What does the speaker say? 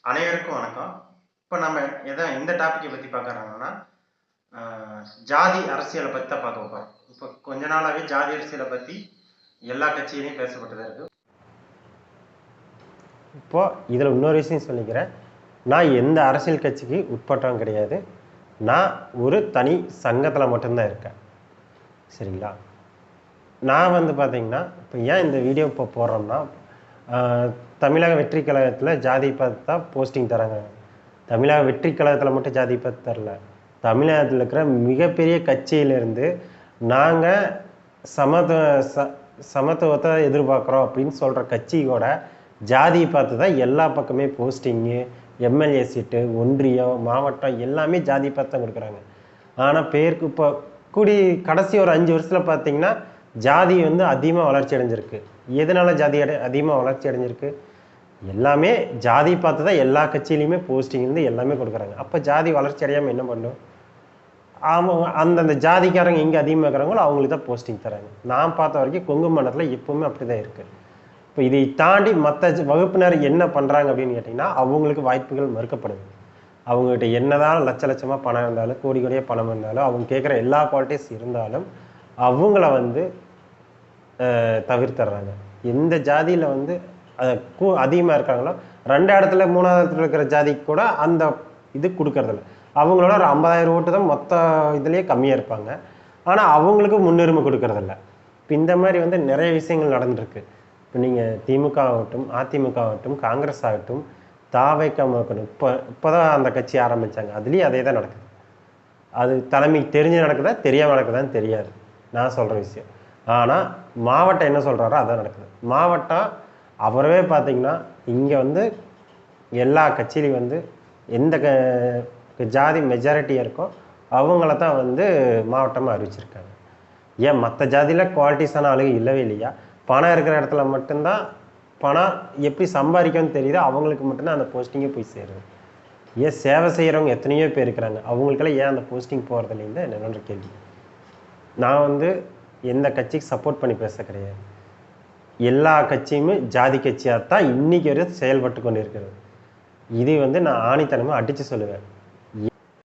அனைவருக்கும் வணக்கம். இப்போ நம்ம இந்த டாப்பிக்கை பற்றி பார்க்குறோம்னா ஜாதி அரசியலை பற்றி தான் பார்க்க போகிறோம். இப்போ கொஞ்ச நாளாகவே ஜாதி அரசியலை பற்றி எல்லா கட்சியிலையும் பேசப்பட்டதாக இருக்கு. இப்போ இதில் இன்னொரு விஷயம் சொல்லிக்கிறேன். நான் எந்த அரசியல் கட்சிக்கு உட்பட்டவன் கிடையாது. நான் ஒரு தனி சங்கத்தில் மட்டும்தான் இருக்கேன். சரிங்களா? நான் பார்த்தீங்கன்னா இப்போ ஏன் இந்த வீடியோ இப்போ போடுறோம்னா, தமிழக வெற்றி கழகத்தில் ஜாதி பார்த்து தான் போஸ்டிங் தராங்க. தமிழக வெற்றி கழகத்தில் மட்டும் ஜாதி பார்த்து தரல, தமிழகத்தில் இருக்கிற மிகப்பெரிய கட்சியிலேருந்து நாங்கள் சமத்துவத்தை எதிர்பார்க்குறோம் அப்படின்னு சொல்கிற கட்சியோட ஜாதியை பார்த்து தான் எல்லா பக்கமே போஸ்டிங்கு, எம்எல்ஏ சீட்டு, ஒன்றியம், மாவட்டம் எல்லாமே ஜாதி பார்த்து தான் கொடுக்குறாங்க. ஆனால் பேருக்கு இப்போ கடைசி ஒரு 5 வருஷத்தில் பார்த்தீங்கன்னா ஜாதி அதிகமாக வளர்ச்சி அடைஞ்சிருக்கு. எதனால ஜாதி அதிகமாக வளர்ச்சி அடைஞ்சிருக்கு? எல்லாமே ஜாதி பார்த்து தான் எல்லா கட்சியிலையுமே போஸ்டிங் எல்லாமே கொடுக்குறாங்க. அப்போ ஜாதி வளர்ச்சி அடையாமல் என்ன பண்ணும்? அந்தந்த ஜாதிக்காரங்க எங்கே அதிகமாக இருக்கிறாங்களோ அவங்களுக்கு தான் போஸ்டிங் தராங்க. நான் பார்த்த வரைக்கும் கொங்கு மண்டலத்தில் எப்பவுமே அப்படி தான் இருக்குது. இப்போ இதை தாண்டி மற்ற வகுப்பினர் என்ன பண்ணுறாங்க அப்படின்னு கேட்டிங்கன்னா, அவங்களுக்கு வாய்ப்புகள் மறுக்கப்படுது. அவங்ககிட்ட என்னதான் லட்சமாக பணம் இருந்தாலும், கோடி கோடியாக பணம் இருந்தாலும், அவங்க கேட்குற எல்லா குவாலிட்டிஸ் இருந்தாலும் அவங்கள தவிர்த்துறாங்க. எந்த ஜாதியில் அதிகமாக இருக்காங்களோ 2 இடத்துல 3வது இடத்துல இருக்கிற ஜாதிக்கு கூட அந்த இது கொடுக்கறதில்ல. அவங்களோட ஒரு 50,000 ஓட்டு தான் மொத்த இதுலேயே கம்மியாக இருப்பாங்க. ஆனால் அவங்களுக்கு முன்னுரிமை கொடுக்கறதில்ல. இப்போ இந்த மாதிரி நிறைய விஷயங்கள் நடந்துருக்கு. இப்போ நீங்கள் திமுக ஆகட்டும், அதிமுக ஆகட்டும், காங்கிரஸ் ஆகட்டும், தாவைக்கம் ஆகட்டும், இப்போ தான் அந்த கட்சி ஆரம்பித்தாங்க. அதுலேயும் அதே தான் நடக்குது. அது தலைமைக்கு தெரிஞ்சு நடக்குதா தெரியாமல் நடக்குதான்னு தெரியாது, நான் சொல்கிற விஷயம். ஆனால் மாவட்டம் என்ன சொல்கிறாரோ அதான் நடக்குது. மாவட்டம் அவரவே பார்த்திங்கன்னா இங்கே எல்லா கட்சியிலையும் எந்த ஜாதி மெஜாரிட்டியாக இருக்கோ அவங்கள தான் மாவட்டமாக அறிவிச்சிருக்காங்க. ஏன் மற்ற ஜாதியில் குவாலிட்டிஸான ஆளுங்க இல்லவே இல்லையா? பணம் இருக்கிற இடத்துல மட்டும்தான் பணம் எப்படி சம்பாதிக்கணும்னு தெரியுதோ அவங்களுக்கு மட்டும்தான் அந்த போஸ்டிங்கே போய் சேருது. ஏன் சேவை செய்கிறவங்க எத்தனையோ பேர் இருக்கிறாங்க, அவங்களுக்கெல்லாம் ஏன் அந்த போஸ்டிங் போகிறதுலேருந்து என்னென்ற கேள்வி. நான் எந்த கட்சிக்கு சப்போர்ட் பண்ணி பேச கிடையாது. எல்லா கட்சியுமே ஜாதி கட்சியாக தான் இன்றைக்கி வரையும் செயல்பட்டு கொண்டு இருக்கிறது. இது நான் ஆணித்தனமாக அடித்து சொல்லுவேன்.